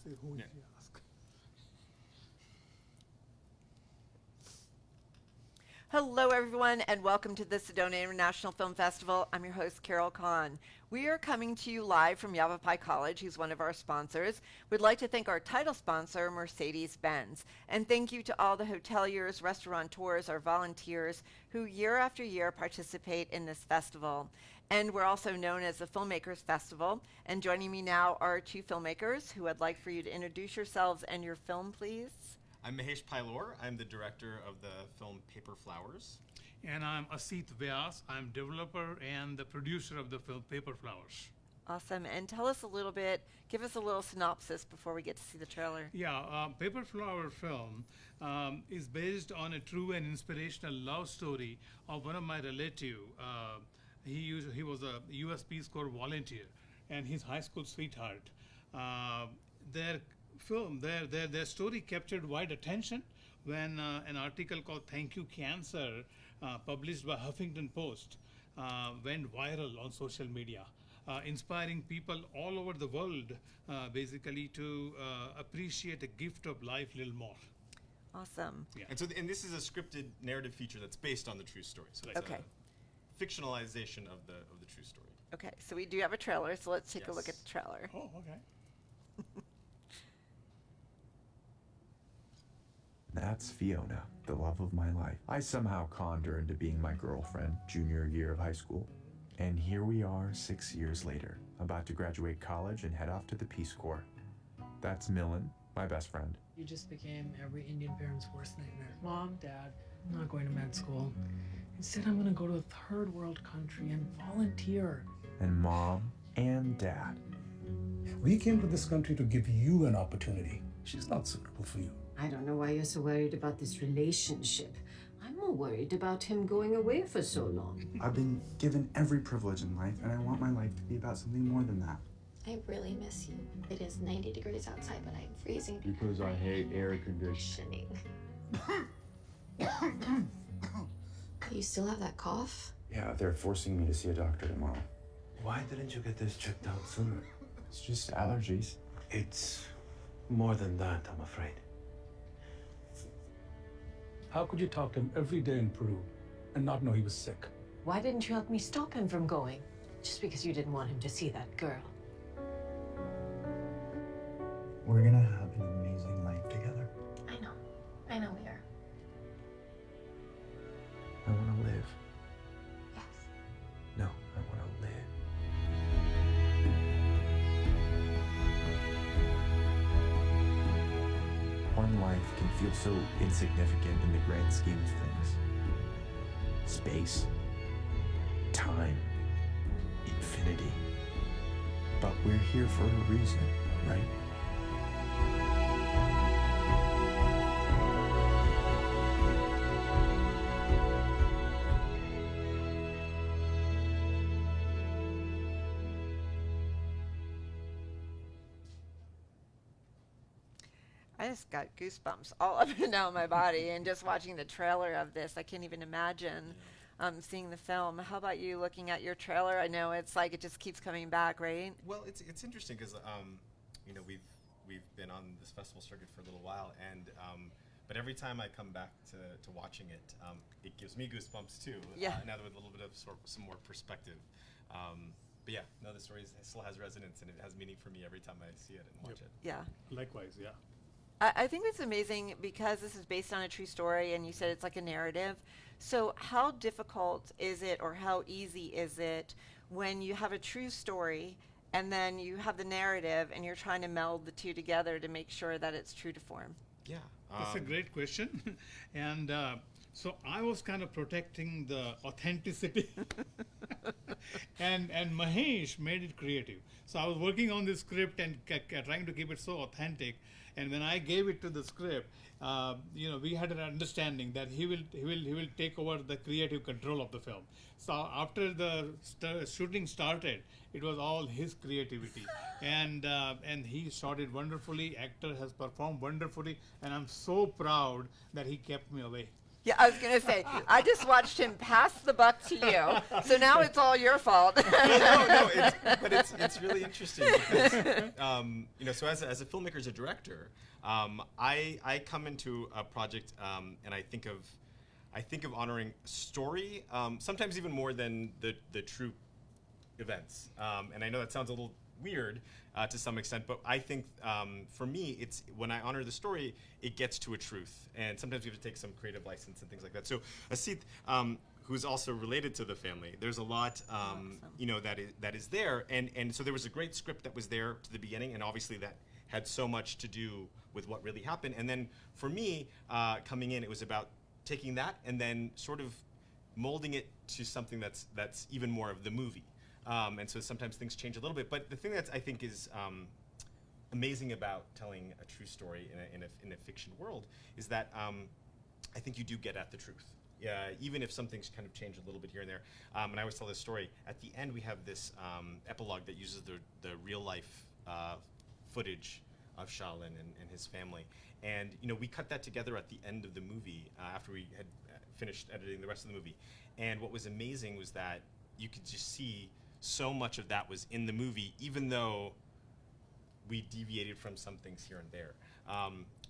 Say, who Yeah. did you ask? Hello, everyone, and welcome to the Sedona International Film Festival. I'm your host, Carol Kahn. We are coming to you live from Yavapai College, who's one of our sponsors. We'd like to thank our title sponsor, Mercedes-Benz. And thank you to all the hoteliers, restaurateurs, our volunteers who year after year participate in this festival. And we're also known as the Filmmakers Festival. And joining me now are two filmmakers who I'd like for you to introduce yourselves and your film, please. I'm Mahesh Pailor. I'm the director of the film Paper Flowers. And I'm Asit Vyas. I'm developer and the producer of the film Paper Flowers. Awesome. And tell us a little bit, give us a little synopsis before we get to see the trailer. Yeah, Paper Flower film is based on a true and inspirational love story of one of my relative. He was a U.S. Peace Corps volunteer and his high school sweetheart. Their story captured wide attention when an article called "Thank You Cancer," published by Huffington Post, went viral on social media, inspiring people all over the world, basically to appreciate a gift of life a little more. Awesome. Yeah. And this is a scripted narrative feature that's based on the true story. So it's Okay. a fictionalization of the true story. Okay, so we do have a trailer, so let's take a look at Yes. the trailer. Oh, okay. That's Fiona, the love of my life. I somehow conned her into being my girlfriend junior year of high school. And here we are 6 years later, about to graduate college and head off to the Peace Corps. That's Millen, my best friend. You just became every Indian parent's worst nightmare. Mom, Dad, I'm not going to med school. Instead, I'm going to go to a third world country and volunteer. And Mom and Dad. We came to this country to give you an opportunity. She's not suitable for you. I don't know why you're so worried about this relationship. I'm more worried about him going away for so long. I've been given every privilege in life, and I want my life to be about something more than that. I really miss you. It is 90 degrees outside, but I'm freezing. Because I hate air conditioning. You still have that cough? Yeah, they're forcing me to see a doctor tomorrow. Why didn't you get this checked out sooner? It's just allergies. It's more than that, I'm afraid. How could you talk to him every day in Peru and not know he was sick? Why didn't you help me stop him from going? Just because you didn't want him to see that girl. We're gonna have an amazing life together. I know. I know we are. I want to live. Yes. No, I want to live. One life can feel so insignificant in the grand scheme of things. Space, time, infinity. But we're here for a reason, right? I just got goosebumps all up and down my body, and just watching the trailer of this, I can't even imagine seeing the film. How about you looking at your trailer? I know it's like it just keeps coming back, right? Well, it's interesting because we've been on this festival circuit for a little while, and but every time I come back to watching it, it gives me goosebumps too. Yeah. Now with a little bit of some more perspective. But yeah, no, the story still has resonance, and it has meaning for me every time I see it and watch it. Yeah. Likewise, yeah. I think it's amazing because this is based on a true story, and you said it's like a narrative. So how difficult is it, or how easy is it when you have a true story and then you have the narrative and you're trying to meld the two together to make sure that it's true to form? Yeah. That's a great question. And so I was kind of protecting the authenticity. and Mahesh made it creative. So I was working on this script and trying to keep it so authentic. And when I gave it to the script, we had an understanding that he will take over the creative control of the film. So after the shooting started, it was all his creativity, and he shot it wonderfully. Actor has performed wonderfully, and I'm so proud that he kept me away. Yeah, I was going to say, I just watched him pass the buck to you, so now it's all your fault. Well, no, but it's really interesting because, you know, so as a filmmaker, as a director, I come into a project and I think of honoring story, sometimes even more than the true events. And I know that sounds a little weird to some extent, but I think for me, it's when I honor the story, it gets to a truth. And sometimes we have to take some creative license and things like that. So Asit, who's also related to the family, there's a lot, you know, that is there. And so there was a great script that was there to the beginning, and obviously that had so much to do with what really happened. And then for me, coming in, it was about taking that and then sort of molding it to something that's even more of the movie. And so sometimes things change a little bit. But the thing that I think is amazing about telling a true story in a fiction world is that I think you do get at the truth. Even if some things kind of change a little bit here and there. And I always tell this story. At the end, we have this epilogue that uses the real life footage of Shaolin and his family. And you know, we cut that together at the end of the movie after we had finished editing the rest of the movie. And what was amazing was that you could just see so much of that was in the movie, even though we deviated from some things here and there.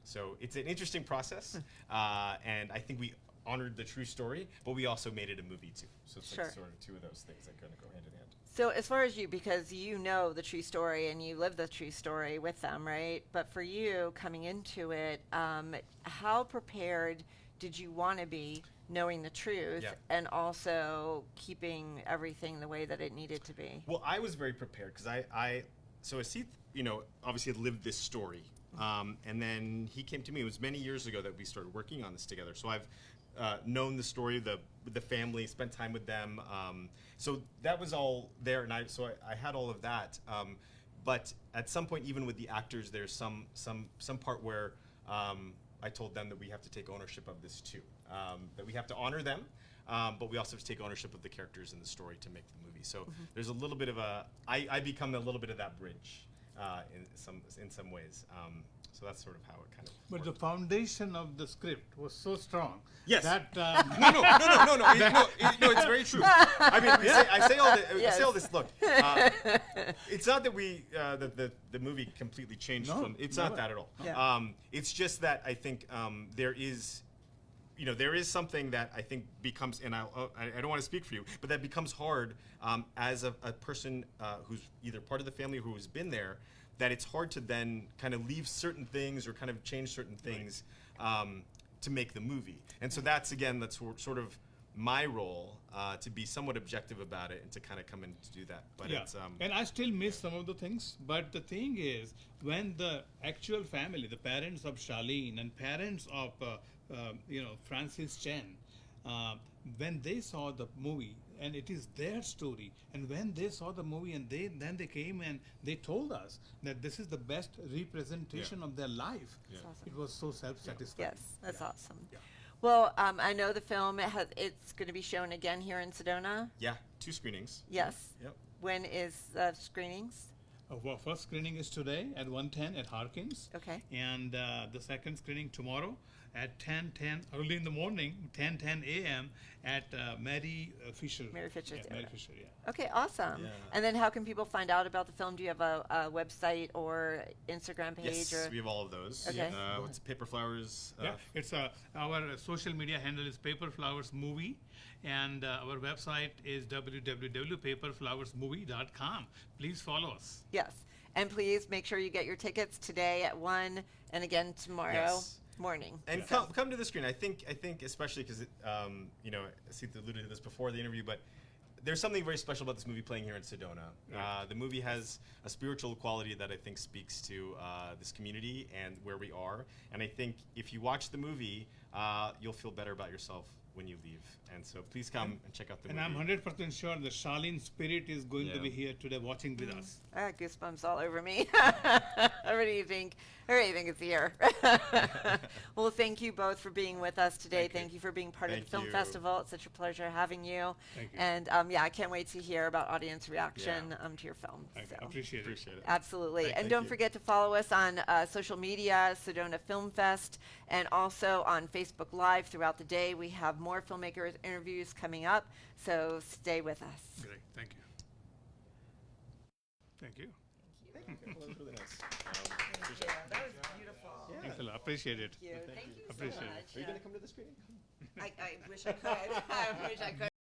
So it's an interesting process, and I think we honored the true story, but we also made it a movie too. So it's like sort of two of those things that kind of go hand in hand. So as far as you, because you know the true story and you live the true story with them, right? But for you, coming into it, how prepared did you want to be knowing the truth and also keeping everything the way that it needed to be? Well, I was very prepared because so Asit, you know, obviously had lived this story. And then he came to me. It was many years ago that we started working on this together. So I've known the story, the family, spent time with them. So that was all there, and I had all of that. But at some point, even with the actors, there's some part where I told them that we have to take ownership of this too. That we have to honor them, but we also have to take ownership of the characters in the story to make the movie. So there's a little bit of I become a little bit of that bridge in some ways. So that's sort of how it kind of But worked. the foundation of the script was so strong. Yes. That, No, it's very true. I mean, I say all this. Look, it's not that the movie completely changed from. It's not that at all. Yeah. It's just that I think there is something that I think becomes, and I don't want to speak for you, but that becomes hard as a person who's either part of the family or who has been there, that it's hard to then kind of leave certain things or kind of change certain things to make the movie. And so that's sort of my role to be somewhat objective about it and to kind of come in to do that. But it's and I still miss some of the things. But the thing is, when the actual family, the parents of Charlene and parents of Francis Chen, when they saw the movie, and it is their story, and when they saw the movie and then they came and they told us that this is the best representation of their life. Awesome. It was so self-satisfying. Yes, that's awesome. Yeah. Well, I know the film, it's going to be shown again here in Sedona. Yeah, 2 screenings. Yes. Yep. When is screenings? Well, first screening is today at 1:10 at Harkins. Okay. And the second screening tomorrow at 10:10 early in the morning, 10:10 a.m. at Mary Fisher. Mary Fisher. Yeah, Mary Fisher. Yeah. Okay, awesome. Yeah. And then how can people find out about the film? Do you have a website or Instagram page? Yes, or? we have all of those. Okay. What's Paper Flowers? Yeah, it's our social media handle is Paper Flowers Movie, and our website is www.paperflowersmovie.com. Please follow us. Yes, and please make sure you get your tickets today at 1 and again tomorrow morning. And come to the screen. I think especially because Asit alluded to this before the interview, but there's something very special about this movie playing here in Sedona. The movie has a spiritual quality that I think speaks to this community and where we are. And I think if you watch the movie, you'll feel better about yourself when you leave. And so please come and check out the And movie. I'm 100% sure the Charlene spirit is going to Yeah. be here today watching with us. I got goosebumps all over me. What do you think? I already think it's here. Well, thank you both for being with us today. Thank you for being part of Thank the film you. festival. It's such a pleasure having you. Thank you. And yeah, I can't wait to hear about audience reaction to your film. I so. appreciate it. Appreciate it. Absolutely. Thank And you. don't forget to follow us on social media, Sedona Film Fest, and also on Facebook Live throughout the day. We have more filmmakers interviews coming up, so stay with us. Great. Thank you. Thank you. That was really nice. That was beautiful. Thanks a lot. Appreciate it. Thank you so Appreciate it. much. Are you going to come to the screening? I wish I could. I wish I could.